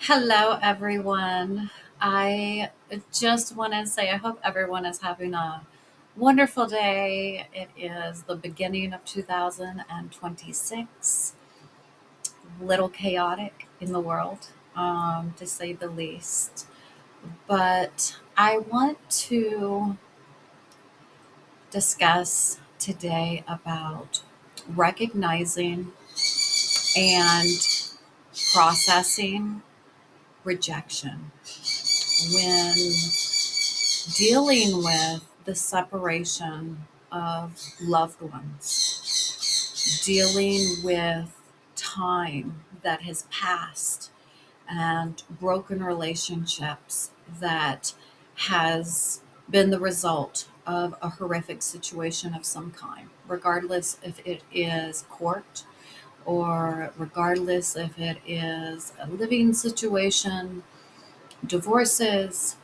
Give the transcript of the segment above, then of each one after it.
Hello, everyone. I just want to say I hope everyone is having a wonderful day. It is the beginning of 2026, little chaotic in the world, to say the least. But I want to discuss today about recognizing and processing rejection when dealing with the separation of loved ones, dealing with time that has passed and broken relationships that has been the result of a horrific situation of some kind, regardless if it is court or regardless if it is a living situation, divorces.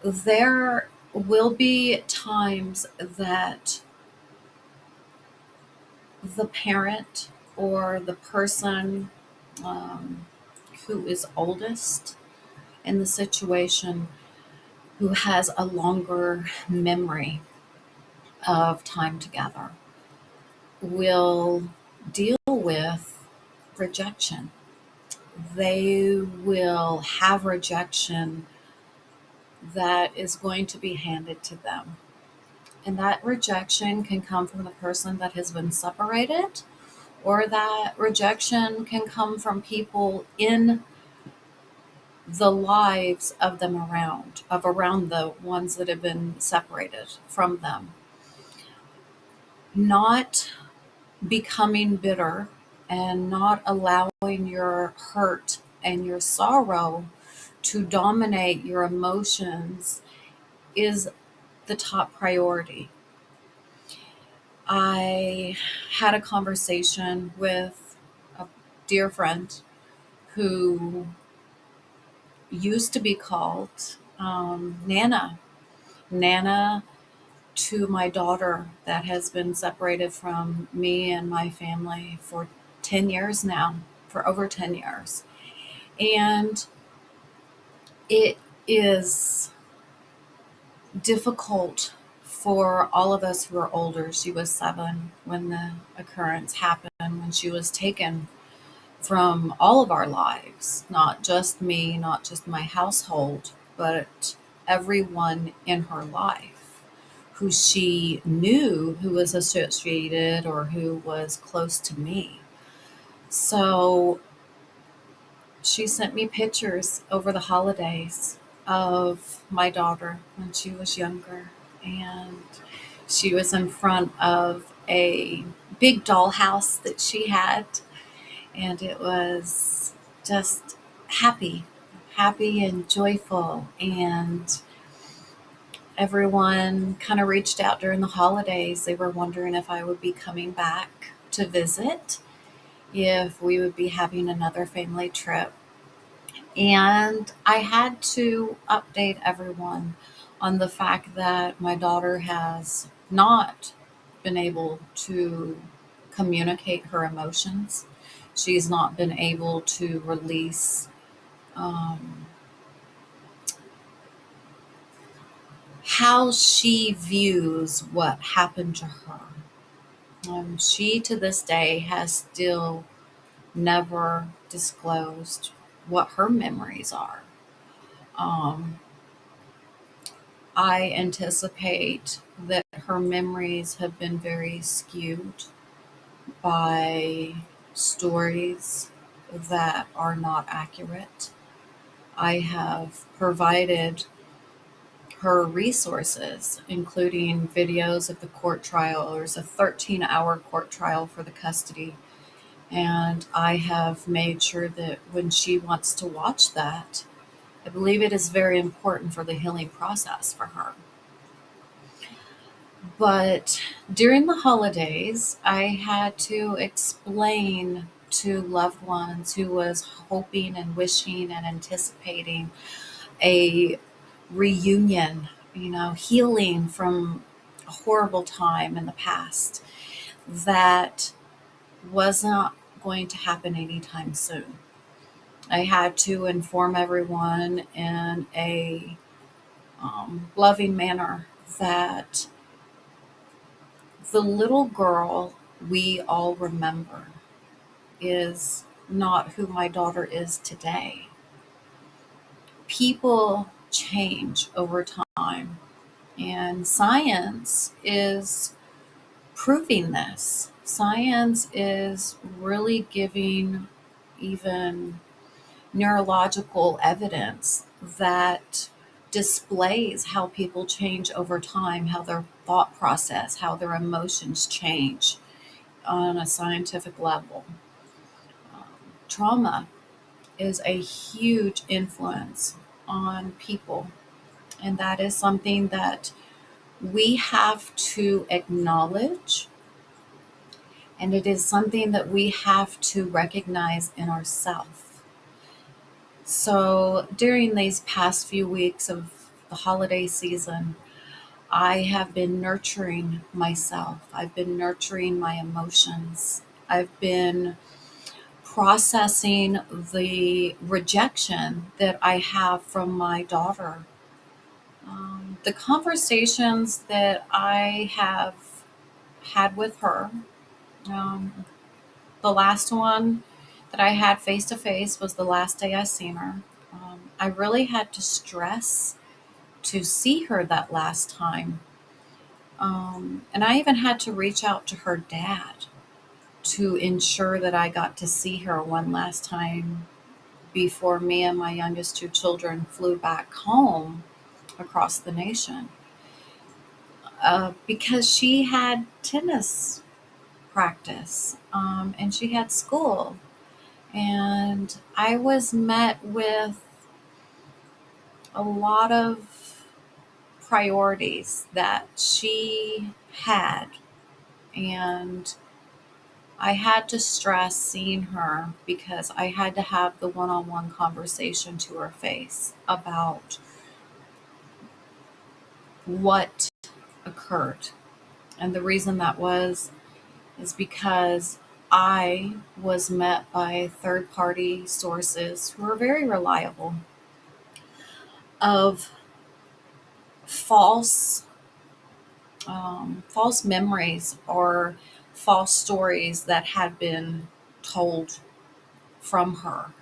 There will be times that the parent or the person um, who is oldest in the situation, who has a longer memory of time together, will deal with rejection. They will have rejection that is going to be handed to them. And that rejection can come from the person that has been separated, or that rejection can come from people in the lives of them around the ones that have been separated from them. Not becoming bitter and not allowing your hurt and your sorrow to dominate your emotions is the top priority. I had a conversation with a dear friend who used to be called Nana. Nana to my daughter that has been separated from me and my family for 10 years now, for over 10 years. And it is difficult for all of us who are older. She was 7 when the occurrence happened, when she was taken from all of our lives, not just me, not just my household, but everyone in her life who she knew, who was associated or who was close to me. So she sent me pictures over the holidays of my daughter when she was younger. And she was in front of a big dollhouse that she had, and it was just happy, happy and joyful. And everyone kind of reached out during the holidays. They were wondering if I would be coming back to visit, if we would be having another family trip. And I had to update everyone on the fact that my daughter has not been able to communicate her emotions. She's not been able to release um, how she views what happened to her. She, to this day, has still never disclosed what her memories are. Um, I anticipate that her memories have been very skewed by stories that are not accurate. I have provided her resources, including videos of the court trial. There's a 13-hour court trial for the custody. And I have made sure that when she wants to watch that, I believe it is very important for the healing process for her. But during the holidays, I had to explain to loved ones who was hoping and wishing and anticipating a reunion, healing from a horrible time in the past that was not going to happen anytime soon. I had to inform everyone in a loving manner that the little girl we all remember is not who my daughter is today. People change over time, and science is proving this. Science is really giving even neurological evidence that displays how people change over time, how their thought process, how their emotions change on a scientific level. Um, Trauma is a huge influence on people, and that is something that we have to acknowledge, and it is something that we have to recognize in ourselves. So during these past few weeks of the holiday season, I have been nurturing myself. I've been nurturing my emotions. I've been processing the rejection that I have from my daughter. The conversations that I have had with her, um, the last one that I had face to face was the last day I seen her. I really had to stress to see her that last time. And I even had to reach out to her dad to ensure that I got to see her one last time before me and my youngest two children flew back home across the nation. Because she had tennis practice, and she had school. And I was met with a lot of priorities that she had. And I had to stress seeing her because I had to have the one on one conversation to her face about what occurred. And the reason that was is because I was met by third party sources who are very reliable of false false memories or false stories that had been told from her,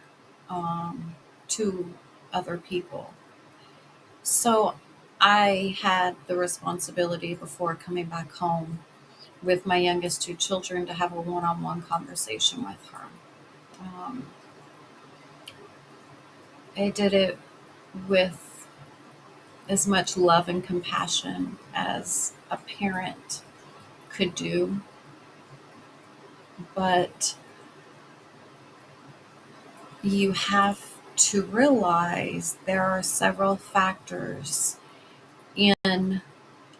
to other people. So I had the responsibility before coming back home with my youngest two children to have a one on one conversation with her. Um, I did it with as much love and compassion as a parent could do, but you have to realize there are several factors in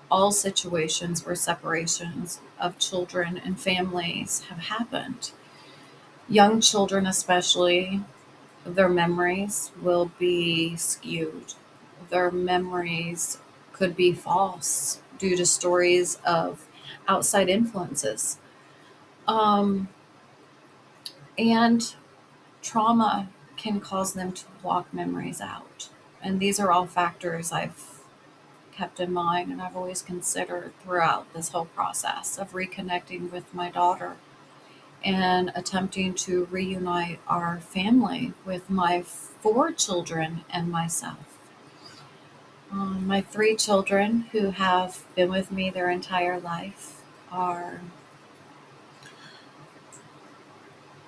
all situations where separations of children and families have happened. Young children, especially, their memories will be skewed. Their memories could be false due to stories of outside influences. Um, and trauma can cause them to block memories out. And these are all factors I've kept in mind and I've always considered throughout this whole process of reconnecting with my daughter and attempting to reunite our family with my four children and myself. My three children, who have been with me their entire life, are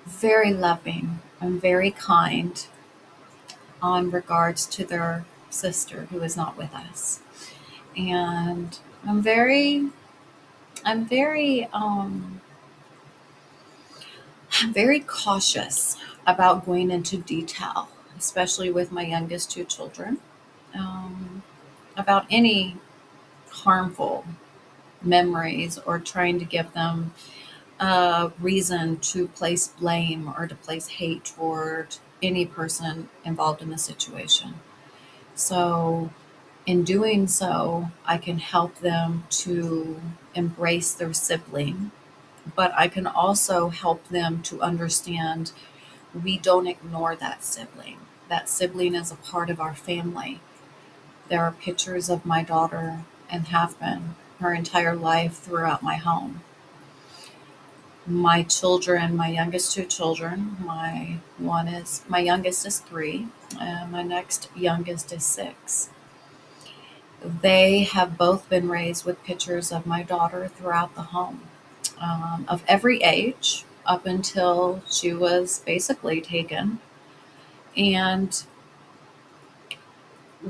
very loving and very kind on regards to their sister who is not with us. And I'm very, very cautious about going into detail, especially with my youngest two children, um, about any harmful memories or trying to give them a reason to place blame or to place hate toward any person involved in the situation. So, in doing so, I can help them to embrace their sibling, but I can also help them to understand we don't ignore that sibling. That sibling is a part of our family. There are pictures of my daughter and have been her entire life throughout my home. My children, my youngest two children, my youngest is 3, and my next youngest is 6. They have both been raised with pictures of my daughter throughout the home, of every age up until she was basically taken. And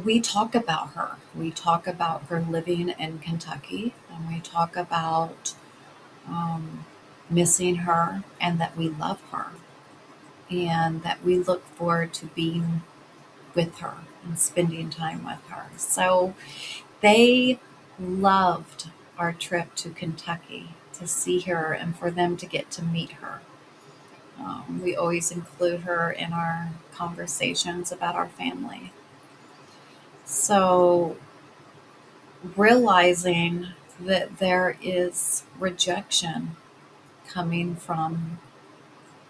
we talk about her. We talk about her living in Kentucky, and we talk about um, missing her, and that we love her, and that we look forward to being with her and spending time with her. So they loved our trip to Kentucky to see her and for them to get to meet her. We always include her in our conversations about our family. So realizing that there is rejection coming from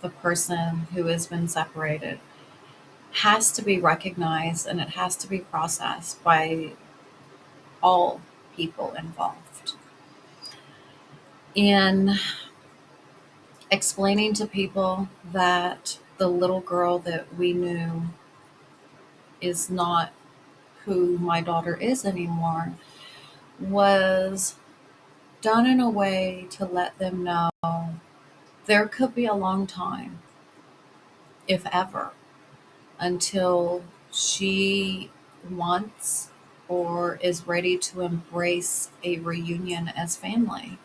the person who has been separated has to be recognized, and it has to be processed by all people involved. In explaining to people that the little girl that we knew is not who my daughter is anymore was done in a way to let them know there could be a long time, if ever, until she wants or is ready to embrace a reunion as family.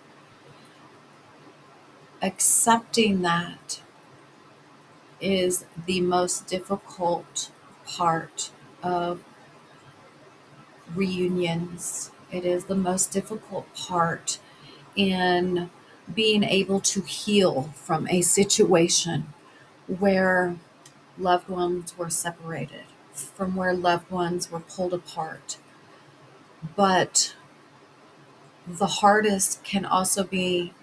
Accepting that is the most difficult part of reunions. It is the most difficult part in being able to heal from a situation where loved ones were separated, from where loved ones were pulled apart. But the hardest can also be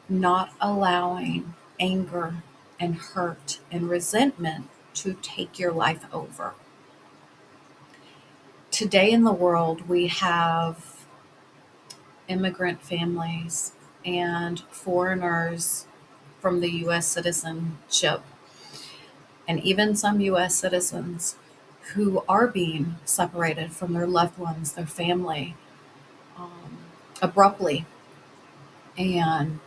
not allowing anger and hurt and resentment to take your life over. Today in the world, we have immigrant families and foreigners from the US citizenship, and even some US citizens who are being separated from their loved ones, their family, um, abruptly. And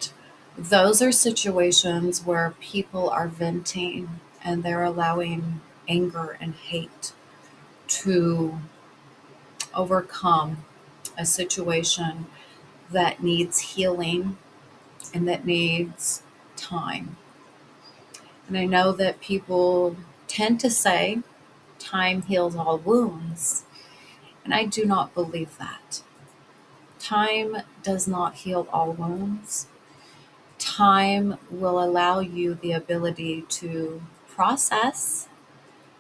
those are situations where people are venting and they're allowing anger and hate to overcome a situation that needs healing and that needs time. And I know that people tend to say time heals all wounds, and I do not believe that. Time does not heal all wounds. Time will allow you the ability to process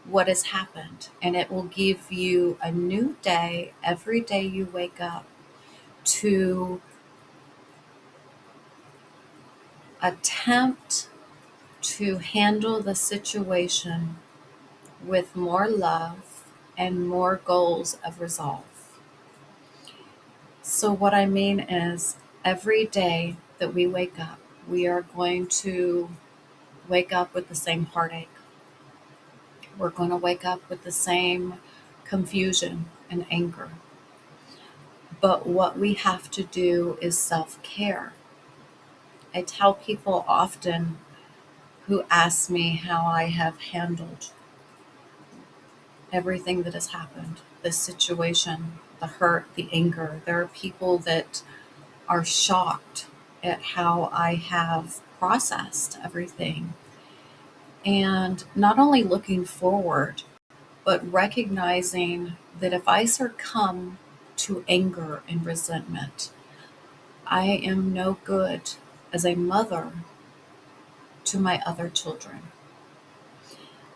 what has happened, and it will give you a new day every day you wake up to attempt to handle the situation with more love and more goals of resolve. So, what I mean is, every day that we wake up, we are going to wake up with the same heartache. We're going to wake up with the same confusion and anger. But what we have to do is self care. I tell people often who ask me how I have handled everything that has happened, this situation, the hurt, the anger. There are people that are shocked at how I have processed everything. And not only looking forward, but recognizing that if I succumb to anger and resentment, I am no good as a mother to my other children.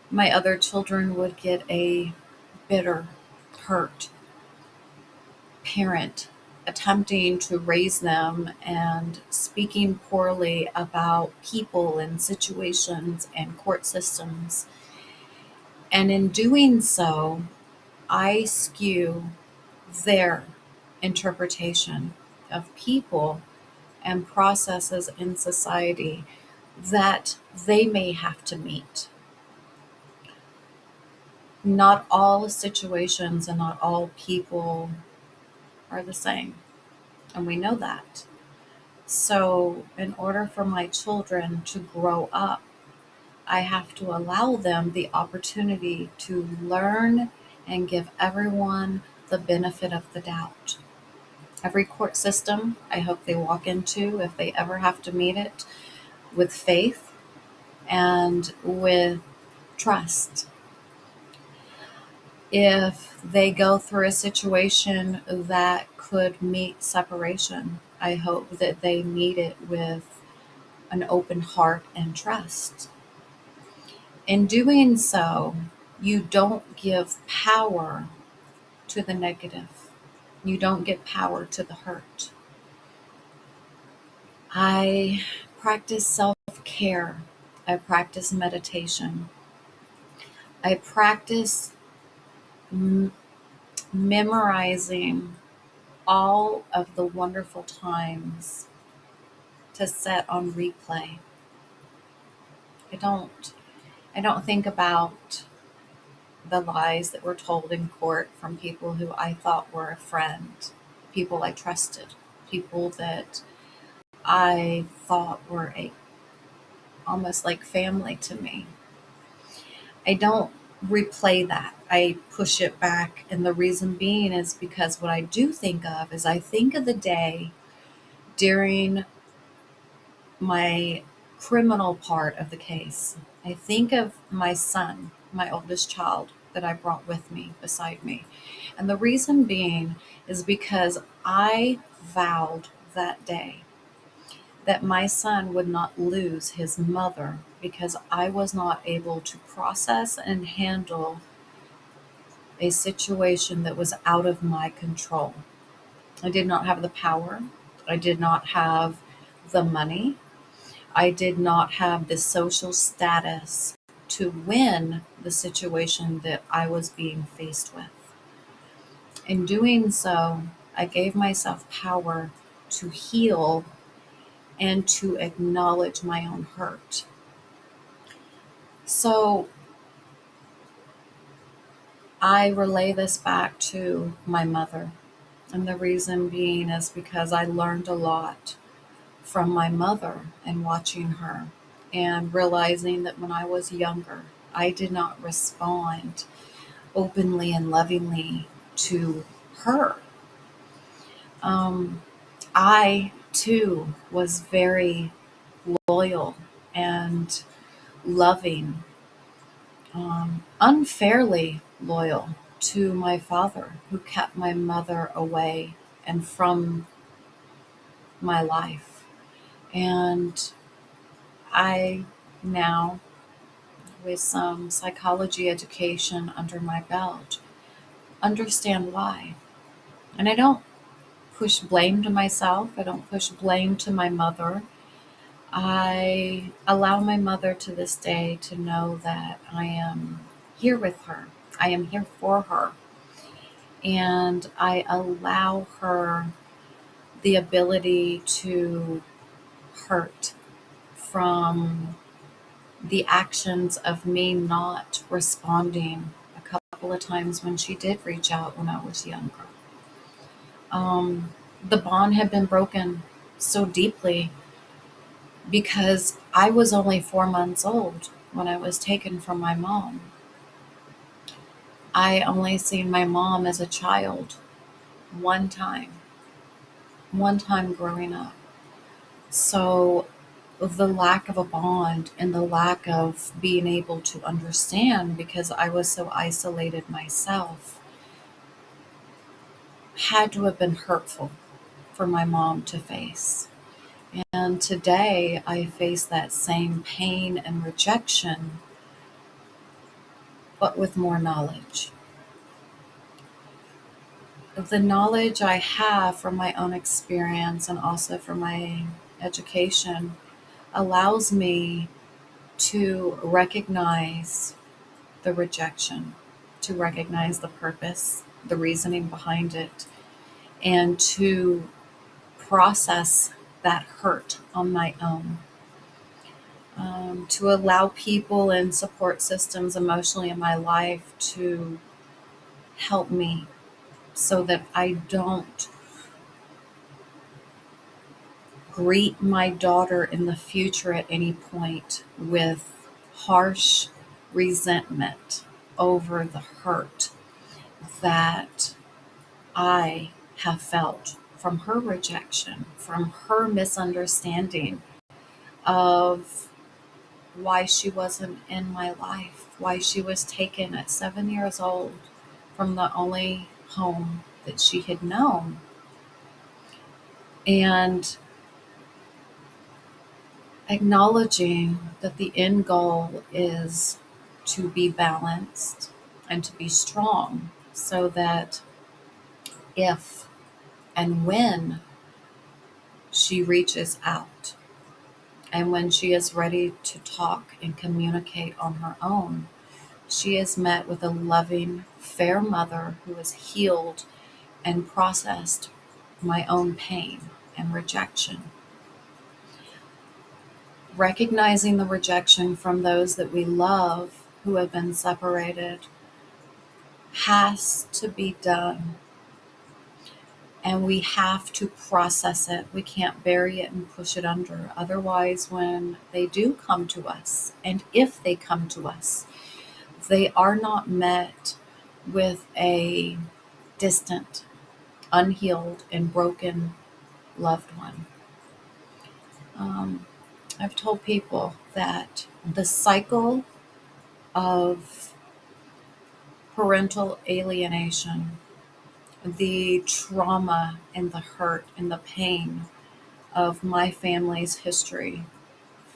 My other children would get a bitter, hurt parent attempting to raise them and speaking poorly about people and situations and court systems. And in doing so, I skew their interpretation of people and processes in society that they may have to meet. Not all situations and not all people are the same, and we know that. So, in order for my children to grow up, I have to allow them the opportunity to learn and give everyone the benefit of the doubt. Every court system, I hope they walk into, if they ever have to meet it, with faith and with trust. If they go through a situation that could meet separation, I hope that they meet it with an open heart and trust. In doing so, you don't give power to the negative. You don't give power to the hurt. I practice self care. I practice meditation. I practice m- memorizing all of the wonderful times to set on replay. I don't I don't think about the lies that were told in court from people who I thought were a friend, people I trusted, people that I thought were a almost like family to me. I don't replay that. I push it back, and the reason being is because what I do think of is I think of the day during my criminal part of the case. I think of my son, my oldest child, that I brought with me, beside me. And the reason being is because I vowed that day that my son would not lose his mother because I was not able to process and handle a situation that was out of my control. I did not have the power. I did not have the money. I did not have the social status to win the situation that I was being faced with. In doing so, I gave myself power to heal and to acknowledge my own hurt. So I relay this back to my mother. And the reason being is because I learned a lot from my mother and watching her and realizing that when I was younger, I did not respond openly and lovingly to her. Um, I too was very loyal and loving, unfairly loyal to my father, who kept my mother away and from my life. And I now, with some psychology education under my belt, understand why. And I don't push blame to myself, I don't push blame to my mother. I allow my mother to this day to know that I am here with her, I am here for her, and I allow her the ability to hurt from the actions of me not responding a couple of times when she did reach out when I was younger. The bond had been broken so deeply because I was only 4 months old when I was taken from my mom. I only seen my mom as a child one time, one time growing up. So the lack of a bond and the lack of being able to understand because I was so isolated myself had to have been hurtful for my mom to face. And today I face that same pain and rejection, but with more knowledge. The knowledge I have from my own experience and also from my education allows me to recognize the rejection, to recognize the purpose, the reasoning behind it, and to process that hurt on my own. To allow people and support systems emotionally in my life to help me so that I don't greet my daughter in the future at any point with harsh resentment over the hurt that I have felt from her rejection, from her misunderstanding of why she wasn't in my life, why she was taken at 7 years old from the only home that she had known. And acknowledging that the end goal is to be balanced and to be strong so that if and when she reaches out and when she is ready to talk and communicate on her own, she is met with a loving, fair mother who has healed and processed my own pain and rejection. Recognizing the rejection from those that we love who have been separated has to be done, and we have to process it. We can't bury it and push it under. Otherwise, when they do come to us, and if they come to us, they are not met with a distant, unhealed, and broken loved one. Um, I've told people that the cycle of parental alienation, the trauma and the hurt and the pain of my family's history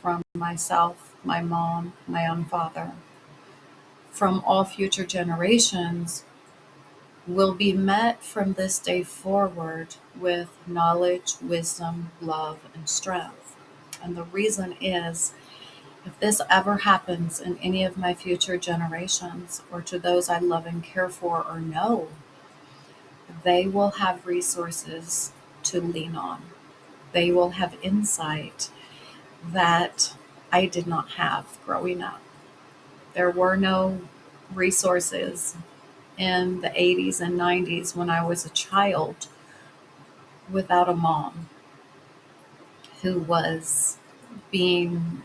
from myself, my mom, my own father, from all future generations will be met from this day forward with knowledge, wisdom, love, and strength. And the reason is if this ever happens in any of my future generations or to those I love and care for or know, they will have resources to lean on. They will have insight that I did not have growing up. There were no resources in the 80s and 90s when I was a child without a mom who was being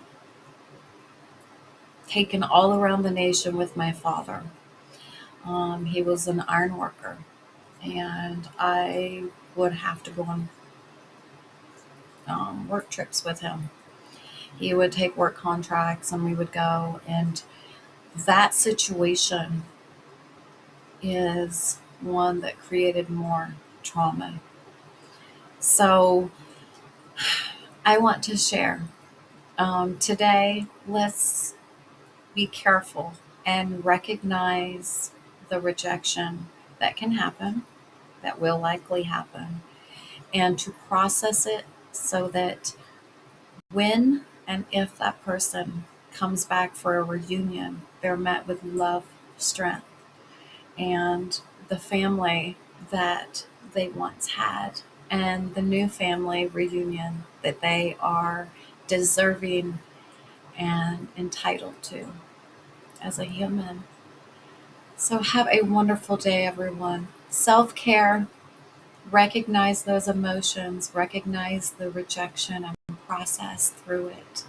taken all around the nation with my father. He was an iron worker, and I would have to go on work trips with him. He would take work contracts and we would go, and that situation is one that created more trauma. So I want to share. Today, let's be careful and recognize the rejection that can happen, that will likely happen, and to process it so that when and if that person comes back for a reunion, they're met with love, strength, and the family that they once had, and the new family reunion that they are deserving and entitled to as a human. So, have a wonderful day, everyone. Self care, recognize those emotions, recognize the rejection, and process through it.